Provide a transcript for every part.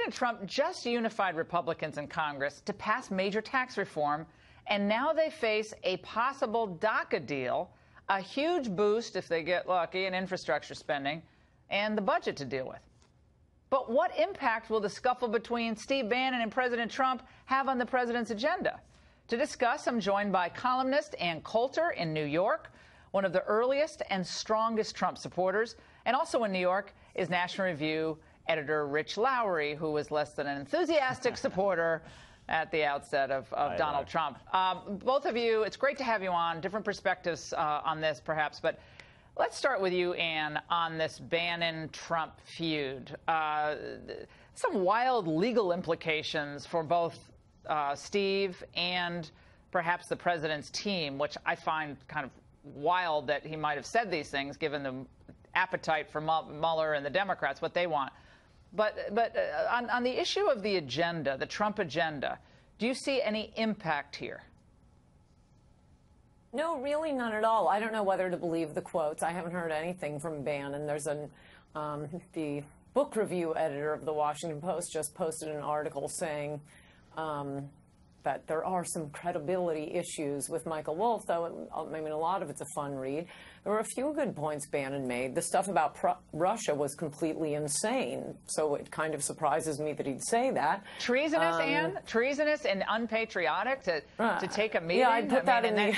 President Trump just unified Republicans in Congress to pass major tax reform, and now they face a possible DACA deal, a huge boost, if they get lucky, in infrastructure spending, and the budget to deal with. But what impact will the scuffle between Steve Bannon and President Trump have on the president's agenda? To discuss, I'm joined by columnist Ann Coulter in New York, one of the earliest and strongest Trump supporters, and also in New York is National Review editor Rich Lowry, who was less than an enthusiastic supporter at the outset of Donald Trump. Both of you, it's great to have you on. Different perspectives on this, perhaps, but let's start with you, Ann, on this Bannon-Trump feud. Some wild legal implications for both Steve and perhaps the president's team, which I find kind of wild that he might have said these things, given the appetite for Mueller and the Democrats, what they want. But on the issue of the agenda, the Trump agenda, do you see any impact here? No, really none at all. I don't know whether to believe the quotes. I haven't heard anything from Bannon. There's the book review editor of the Washington Post just posted an article saying that there are some credibility issues with Michael Wolff, though I mean, a lot of it's a fun read. There were a few good points Bannon made. The stuff about Russia was completely insane, so it kind of surprises me that he'd say that. Treasonous, Ann? Treasonous and unpatriotic to take a meeting? Yeah, I'd put that in the...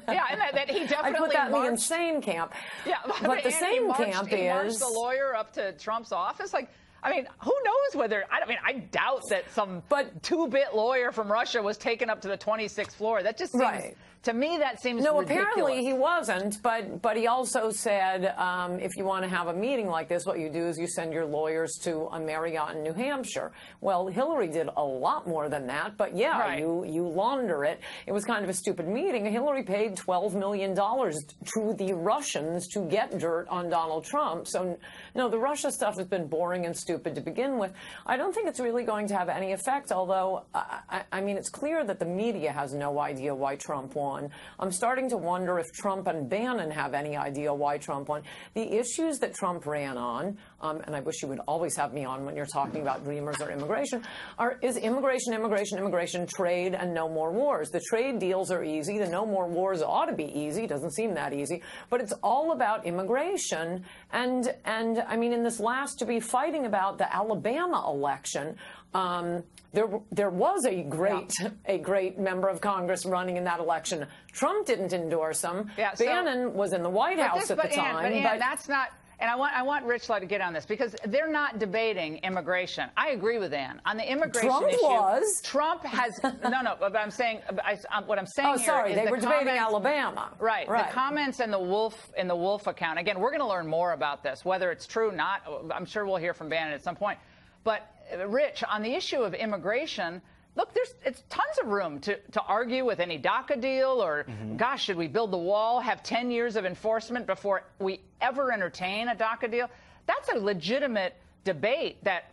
yeah, and that he definitely I'd put that marched, in the insane camp. Yeah, but the same camp he marched is... the lawyer up to Trump's office, like... I mean, who knows whether, I doubt that some two-bit lawyer from Russia was taken up to the 26th floor. That just seems, to me, that seems ridiculous. Apparently he wasn't, but he also said, if you want to have a meeting like this, what you do is you send your lawyers to a Marriott in New Hampshire. Well, Hillary did a lot more than that, but yeah, you launder it. It was kind of a stupid meeting. Hillary paid $12 million to the Russians to get dirt on Donald Trump. So, no, the Russia stuff has been boring and stupid to begin with. I don't think it's really going to have any effect, although, I mean, it's clear that the media has no idea why Trump won. I'm starting to wonder if Trump and Bannon have any idea why Trump won. The issues that Trump ran on, and I wish you would always have me on when you're talking about Dreamers or immigration, is immigration, immigration, immigration, trade, and no more wars. The trade deals are easy. The no more wars ought to be easy. Doesn't seem that easy. But it's all about immigration. And I mean, in this last to be fighting about the Alabama election, there was a great member of Congress running in that election. Trump didn't endorse him. Yeah, Bannon was in the White House at the time. But that's not. And I want Rich to get on this because they're not debating immigration. I agree with Ann on the immigration issue. Trump has no. But I'm saying what I'm saying. Oh, sorry, they were debating Alabama. Right. The comments in the Wolff account. Again, we're going to learn more about this, whether it's true or not. I'm sure we'll hear from Bannon at some point. But Rich, on the issue of immigration, look, it's tons of room to argue with any DACA deal or, gosh, should we build the wall, have 10 years of enforcement before we ever entertain a DACA deal? That's a legitimate debate that,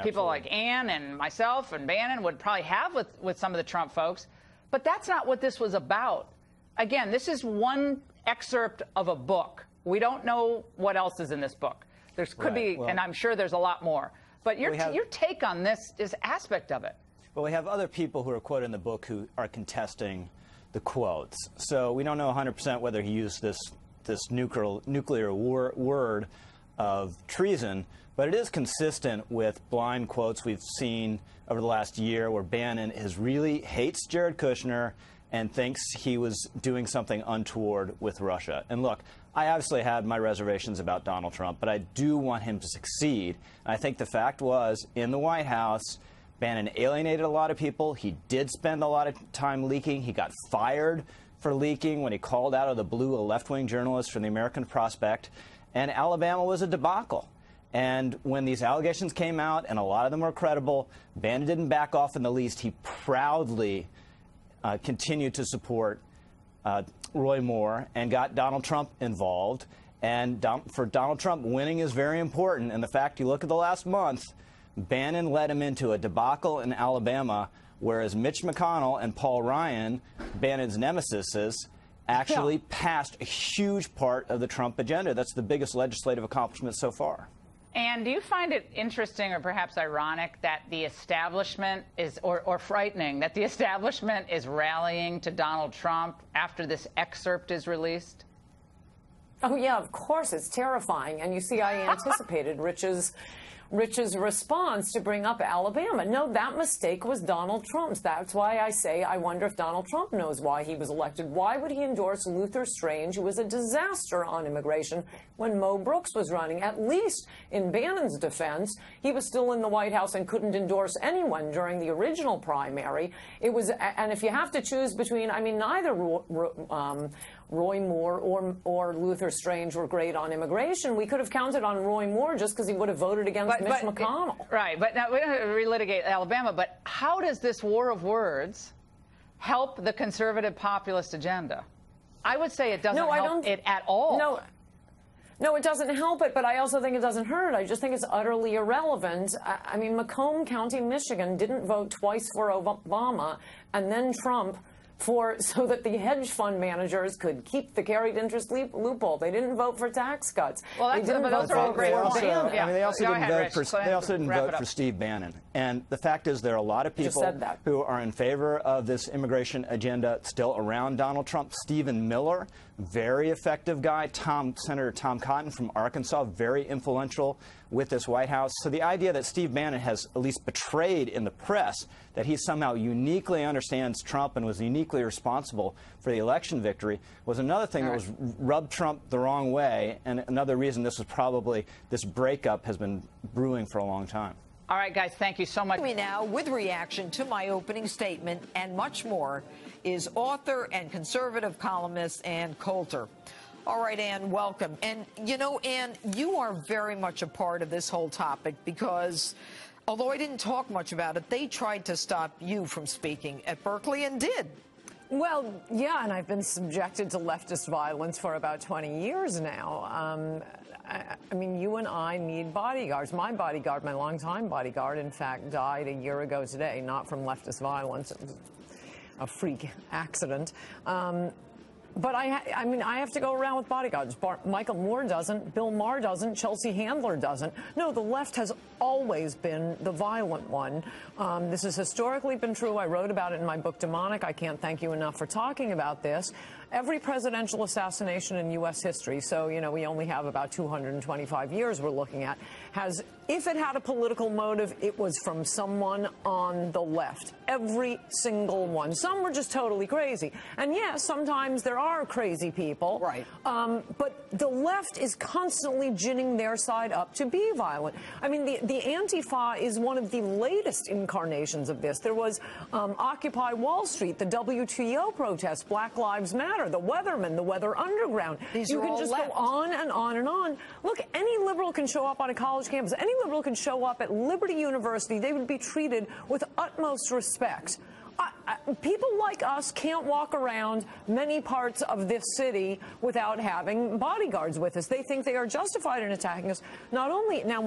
people like Ann and myself and Bannon would probably have with some of the Trump folks. But that's not what this was about. Again, this is one excerpt of a book. We don't know what else is in this book. There could be, and I'm sure there's a lot more. But your take on this aspect of it. Well, we have other people who are quoted in the book who are contesting the quotes. So we don't know 100% whether he used this nuclear word of treason, but it is consistent with blind quotes we've seen over the last year where Bannon really hates Jared Kushner and thinks he was doing something untoward with Russia. And look, I obviously had my reservations about Donald Trump, but I do want him to succeed. And I think the fact was, in the White House, Bannon alienated a lot of people. He did spend a lot of time leaking. He got fired for leaking when he called out of the blue a left-wing journalist from the American Prospect. And Alabama was a debacle. And when these allegations came out, and a lot of them were credible, Bannon didn't back off in the least. He proudly continued to support Roy Moore and got Donald Trump involved. And for Donald Trump, winning is very important. And the fact, you look at the last month, Bannon led him into a debacle in Alabama, whereas Mitch McConnell and Paul Ryan, Bannon's nemesis, actually passed a huge part of the Trump agenda. That's the biggest legislative accomplishment so far. And do you find it interesting or perhaps ironic that the establishment is, or frightening, that the establishment is rallying to Donald Trump after this excerpt is released? Oh, yeah, of course. It's terrifying. And you see, I anticipated Rich's response to bring up Alabama. No, that mistake was Donald Trump's. That's why I say I wonder if Donald Trump knows why he was elected. Why would he endorse Luther Strange, who was a disaster on immigration, when Mo Brooks was running? At least in Bannon's defense, he was still in the White House and couldn't endorse anyone during the original primary. It was, and if you have to choose between, I mean, neither Roy Moore or Luther Strange were great on immigration. We could have counted on Roy Moore just because he would have voted against Mitch McConnell. Right, but now we don't have to relitigate Alabama, but how does this war of words help the conservative populist agenda? I would say it doesn't help it at all. No, it doesn't help it, but I also think it doesn't hurt. I just think it's utterly irrelevant. I mean, Macomb County, Michigan didn't vote twice for Obama and then Trump so that the hedge fund managers could keep the carried interest loophole. They didn't vote for tax cuts. Well, they didn't vote for they also didn't vote for Steve Bannon. And the fact is there are a lot of people who are in favor of this immigration agenda still around Donald Trump. Stephen Miller, very effective guy. Senator Tom Cotton from Arkansas, very influential with this White House. So the idea that Steve Bannon has at least betrayed in the press that he somehow uniquely understands Trump and was uniquely responsible for the election victory was another thing that was rubbed Trump the wrong way, and another reason this breakup has been brewing for a long time. All right, guys, thank you so much. Me now, with reaction to my opening statement and much more, is author and conservative columnist Ann Coulter. All right, Ann, welcome. And, you know, Ann, you are very much a part of this whole topic because, although I didn't talk much about it, they tried to stop you from speaking at Berkeley and did. Well, yeah, and I've been subjected to leftist violence for about 20 years now. I mean, you and I need bodyguards. My bodyguard, my longtime bodyguard, in fact, died a year ago today, not from leftist violence. It was a freak accident. But I mean, I have to go around with bodyguards. Michael Moore doesn't. Bill Maher doesn't. Chelsea Handler doesn't. No, the left has always been the violent one. This has historically been true. I wrote about it in my book, Demonic. I can't thank you enough for talking about this. Every presidential assassination in U.S. history, so, you know, we only have about 225 years we're looking at, has, if it had a political motive, it was from someone on the left. Every single one. Some were just totally crazy. And yes, sometimes there are crazy people. Right. But the left is constantly ginning their side up to be violent. I mean, the Antifa is one of the latest incarnations of this. There was Occupy Wall Street, the WTO protests, Black Lives Matter, the Weathermen, the Weather Underground. You can just go on and on and on. Look, any liberal can show up on a college campus. Any liberal can show up at Liberty University. They would be treated with utmost respect. People like us can't walk around many parts of this city without having bodyguards with us. They think they are justified in attacking us. Not only now,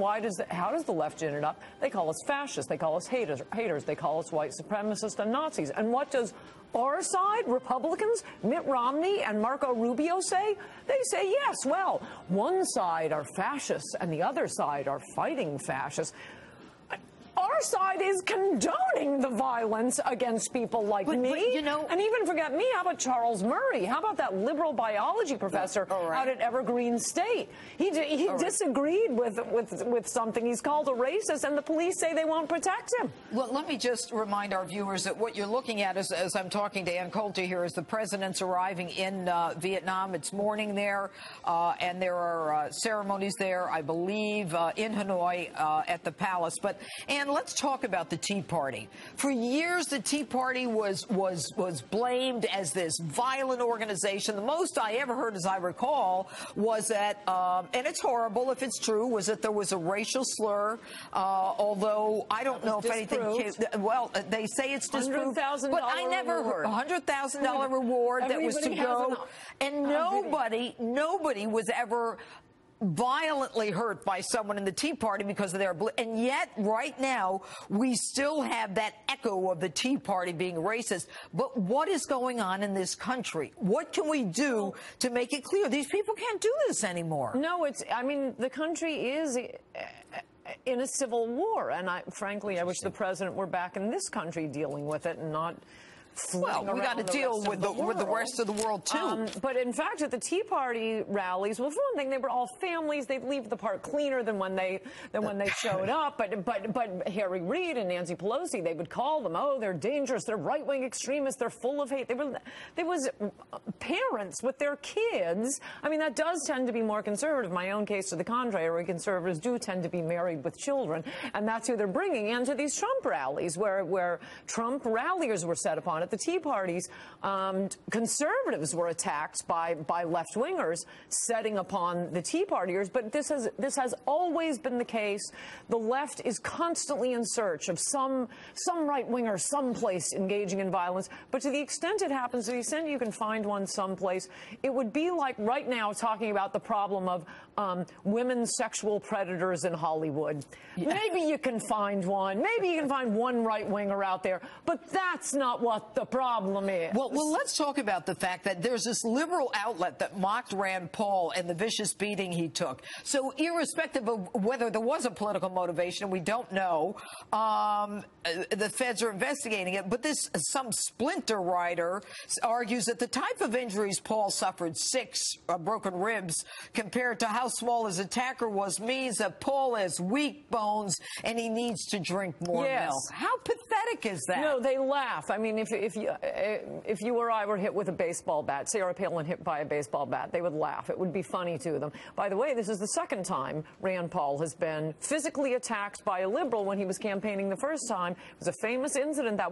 how does the left gin it up? They call us fascists. They call us haters. They call us white supremacists and Nazis. And what does our side, Republicans, Mitt Romney and Marco Rubio say? They say, yes, well, one side are fascists and the other side are fighting fascists. Our side is condoning the violence against people like me. You know, and even forget me, how about Charles Murray? How about that liberal biology professor out at Evergreen State? He disagreed with something. He's called a racist, and the police say they won't protect him. Well, let me just remind our viewers that what you're looking at, as I'm talking to Ann Coulter here, is the president's arriving in Vietnam. It's morning there, and there are ceremonies there, I believe, in Hanoi at the palace. But Ann, let's talk about the Tea Party. For years, the Tea Party was blamed as this violent organization. The most I ever heard, as I recall, was that, and it's horrible if it's true, was that there was a racial slur, although I don't know if anything came. Well, they say it's disproved, but I never heard. $100,000 reward that was to go, and nobody was ever violently hurt by someone in the Tea Party because of their and yet right now we still have that echo of the Tea Party being racist. But what is going on in this country? What can we do to make it clear these people can't do this anymore? No, I mean, the country is in a civil war. And frankly, I wish the president were back in this country dealing with it and not. Well, we got to deal with the rest of the world, too. But in fact, at the Tea Party rallies, well, for one thing, they were all families. They'd leave the park cleaner than when they showed up. But Harry Reid and Nancy Pelosi, they would call them, oh, they're dangerous, they're right-wing extremists, they're full of hate. There was parents with their kids. I mean, that does tend to be more conservative. My own case to the contrary, conservatives do tend to be married with children, and that's who they're bringing into these Trump rallies, where Trump ralliers were set upon. At the Tea Parties, conservatives were attacked by left-wingers setting upon the Tea Partiers. But this has always been the case. The left is constantly in search of some right-winger someplace engaging in violence. But to the extent it happens, to the extent you can find one someplace, it would be like right now talking about the problem of women sexual predators in Hollywood. Yeah. Maybe you can find one. Maybe you can find one right-winger out there. But that's not what the problem is. Well, let's talk about the fact that there's this liberal outlet that mocked Rand Paul and the vicious beating he took. So irrespective of whether there was a political motivation, we don't know. The feds are investigating it. But some splinter writer argues that the type of injuries Paul suffered, 6 broken ribs, compared to how small his attacker was, means that Paul has weak bones and he needs to drink more milk. How pathetic is that? No, they laugh. I mean, if you or I were hit with a baseball bat, Sarah Palin hit by a baseball bat, they would laugh. It would be funny to them. By the way, this is the second time Rand Paul has been physically attacked by a liberal when he was campaigning the first time. It was a famous incident. That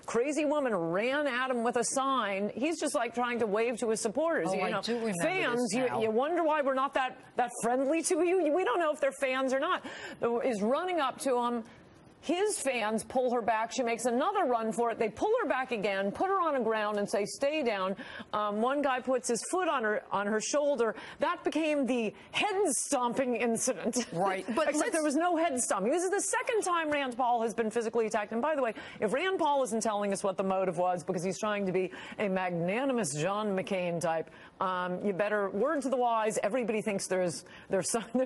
crazy woman ran at him with a sign. He's just like trying to wave to his supporters. I do remember fans, this now. You wonder why we're not that friendly to you. We don't know if they're fans or not. Is running up to him. His fans pull her back. She makes another run for it. They pull her back again, put her on the ground, and say, "Stay down." One guy puts his foot on her shoulder. That became the head stomping incident. Right, but except there was no head stomping. This is the second time Rand Paul has been physically attacked. And by the way, if Rand Paul isn't telling us what the motive was because he's trying to be a magnanimous John McCain type, you better word to the wise. Everybody thinks there's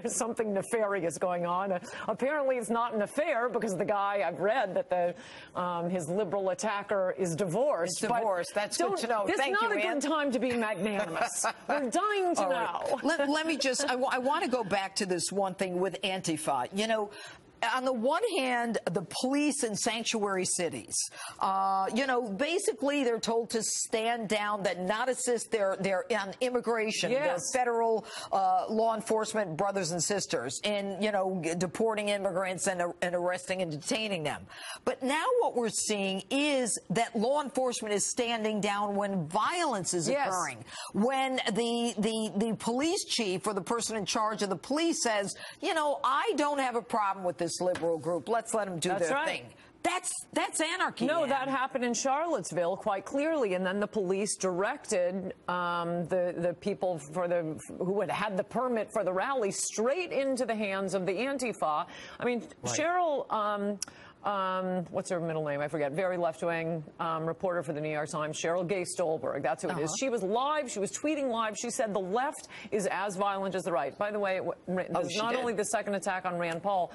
something nefarious going on. Apparently, it's not an affair because the guy I've read that his liberal attacker is divorced. He's divorced. That's good to know. This is not a Rand. good time to be magnanimous. We're dying to know. Let me just, I want to go back to this one thing with Antifa. You know, on the one hand, the police in sanctuary cities, basically they're told to stand down, that not assist their on immigration, their federal law enforcement brothers and sisters in, deporting immigrants and arresting and detaining them. But now what we're seeing is that law enforcement is standing down when violence is occurring. When the police chief or the person in charge of the police says, I don't have a problem with this liberal group. Let's let them do their thing. That's anarchy. No, that happened in Charlottesville quite clearly, and then the police directed the people who had the permit for the rally straight into the hands of the Antifa. I mean, Cheryl. What's her middle name? I forget. Very left-wing reporter for the New York Times, Cheryl Gay Stolberg. That's who it is. She was live. She was tweeting live. She said the left is as violent as the right. By the way, this is not only the second attack on Rand Paul.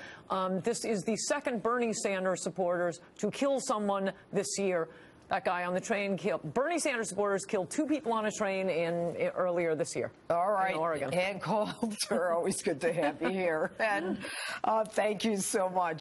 This is the second Bernie Sanders supporters to kill someone this year. That guy on the train killed. Bernie Sanders supporters killed 2 people on a train earlier this year. All right. In Oregon. Ann Coulter, always good to have you here. And thank you so much.